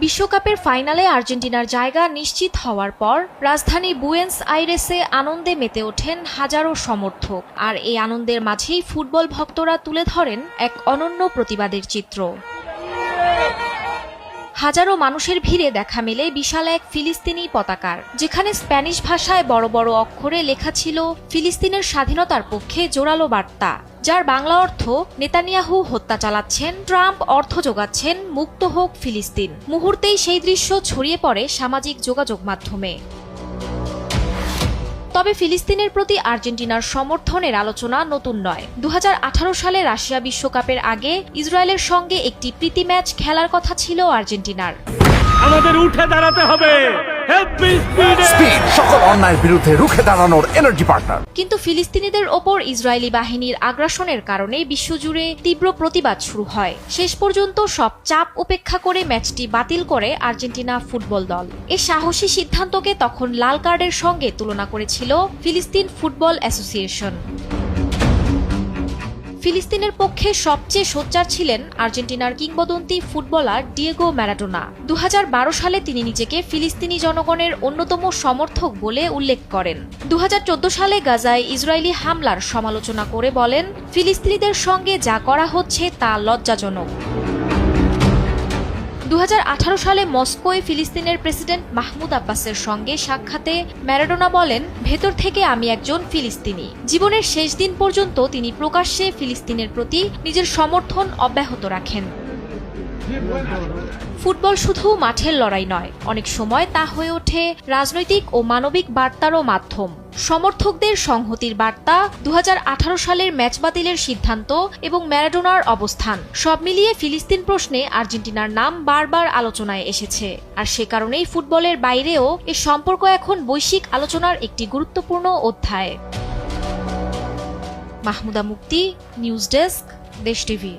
বিশ্বকাপের ফাইনালে আর্জেন্টিনার জায়গা নিশ্চিত হওয়ার পর রাজধানী বুয়েন্স আইরেসে আনন্দে মেতে ওঠেন হাজারো সমর্থক। আর এই আনন্দের মাঝেই ফুটবল ভক্তরা তুলে ধরেন এক অনন্য প্রতিবাদের চিত্র। হাজারো মানুষের ভিড়ে দেখা মেলে বিশাল এক ফিলিস্তিনি পতাকার, যেখানে স্প্যানিশ ভাষায় বড় বড় অক্ষরে লেখা ছিল ফিলিস্তিনের স্বাধীনতার পক্ষে জোরালো বার্তা, যার বাংলা অর্থ নেতানিয়াহু হত্যা চালাচ্ছেন, ট্রাম্প অর্থ যোগাচ্ছেন, মুক্ত হোক ফিলিস্তিন। মুহূর্তেই সেই দৃশ্য ছড়িয়ে পড়ে সামাজিক যোগাযোগ মাধ্যমে। তবে ফিলিস্তিনের প্রতি আর্জেন্টিনার সমর্থনের আলোচনা নতুন নয়। 2018 সালে রাশিয়া বিশ্বকাপের আগে ইসরায়েলের সঙ্গে একটি প্রীতি ম্যাচ খেলার কথা ছিল আর্জেন্টিনার। আমাদের উঠে দাঁড়াতে হবে, স্পিড সকল অন্যায়ের বিরুদ্ধে রুখে দাঁড়ানোর এনার্জি পার্টনার। কিন্তু ফিলিস্তিনিদের ওপর ইসরায়েলি বাহিনীর আগ্রাসনের কারণে বিশ্বজুড়ে তীব্র প্রতিবাদ শুরু হয়। শেষ পর্যন্ত সব চাপ উপেক্ষা করে ম্যাচটি বাতিল করে আর্জেন্টিনা ফুটবল দল। এই সাহসী সিদ্ধান্তকে তখন লাল কার্ডের সঙ্গে তুলনা করেছিল ফিলিস্তিন ফুটবল অ্যাসোসিয়েশন। ফিলিস্তিনের পক্ষে সবচেয়ে সোচ্চার ছিলেন আর্জেন্টিনার কিংবদন্তি ফুটবলার ডিয়েগো ম্যারাডোনা। 2012 সালে তিনি নিজেকে ফিলিস্তিনি জনগণের অন্যতম সমর্থক বলে উল্লেখ করেন। 2014 সালে গাজায় ইসরায়েলি হামলার সমালোচনা করে বলেন, ফিলিস্তিনিদের সঙ্গে যা করা হচ্ছে তা লজ্জাজনক। 2018 সালে মস্কোয় ফিলিস্তিনের প্রেসিডেন্ট মাহমুদ আব্বাসের সঙ্গে সাক্ষাতে ম্যারাডোনা বলেন, ভেতর থেকে আমি একজন ফিলিস্তিনি। জীবনের শেষ দিন পর্যন্ত তিনি প্রকাশ্যে ফিলিস্তিনের প্রতি নিজের সমর্থন অব্যাহত রাখেন। ফুটবল শুধু মাঠের লড়াই নয়, অনেক সময় তা হয়ে ওঠে রাজনৈতিক ও মানবিক বার্তারও মাধ্যম। সমর্থকদের সংহতির বার্তা, 2018 সালের ম্যাচ বাতিলের সিদ্ধান্ত এবং ম্যারাডোনার অবস্থান, সব মিলিয়ে ফিলিস্তিন প্রশ্নে আর্জেন্টিনার নাম বারবার আলোচনায় এসেছে। আর সে কারণেই ফুটবলের বাইরেও এ সম্পর্ক এখন বৈশ্বিক আলোচনার একটি গুরুত্বপূর্ণ অধ্যায়। মাহমুদা মুক্তি, নিউজ ডেস্ক, দেশ টিভি।